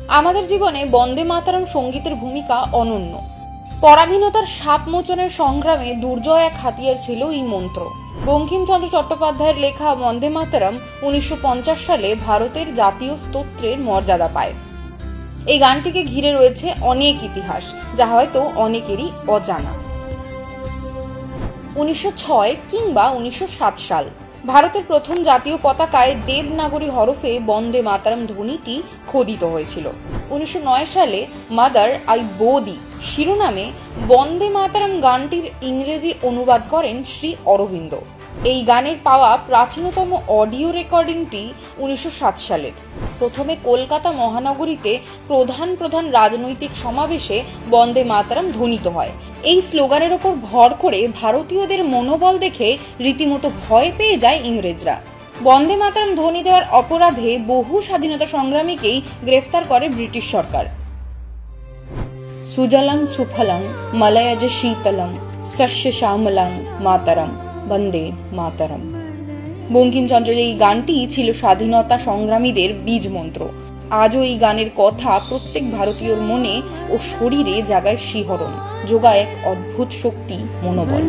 আমাদের জীবনে বন্দে মাতরম সঙ্গীতের ভূমিকা অনন্য। পরাধীনতার সাপ মোচনের সংগ্রামে দুর্জয় এক হাতিয়ার ছিল এই মন্ত্র। বঙ্কিমচন্দ্র চট্টোপাধ্যায়ের লেখা বন্দে মাতরম 1950 সালে ভারতের জাতীয় স্তোত্রের মর্যাদা পায়। এই গানটিকে ঘিরে রয়েছে অনেক ইতিহাস, যা হয়তো অনেকেরই অজানা। 1906 কিংবা 1907 সাল ভারতের প্রথম জাতীয় পতাকায় দেবনাগরী হরফে বন্দে মাতরম ধ্বনিটি খোদিত হয়েছিল। 1909 সালে মাদার আই বোদি শিরোনামে বন্দে মাতরম গানটির ইংরেজি অনুবাদ করেন শ্রী অরবিন্দ। এই গানের পাওয়া প্রাচীনতম অডিও রেকর্ডিংটি 1907 সালের। প্রথমে কলকাতা মহানগরীতে প্রধান প্রধান রাজনৈতিক সমাবেশে বন্দে মাতরম ধ্বনিত হয়। এই স্লোগানের ওপর ভর করে ভারতীয়দের মনোবল দেখে রীতিমতো ভয় পেয়ে যায় ইংরেজরা। বন্দে মাতরম ধ্বনি দেওয়ার অপরাধে বহু স্বাধীনতা সংগ্রামীকেই গ্রেফতার করে ব্রিটিশ সরকার। সুজলং সুফলং মলয়জ শীতলং শস্য শ্যামলং মাতরম বন্দে মাতরম। বঙ্কিমচন্দ্রের এই গানটি ছিল স্বাধীনতা সংগ্রামীদের বীজ মন্ত্র। আজও এই গানের কথা প্রত্যেক ভারতীয়র মনে ও শরীরে জাগায় শিহরণ, যোগায় এক অদ্ভুত শক্তি, মনোবল।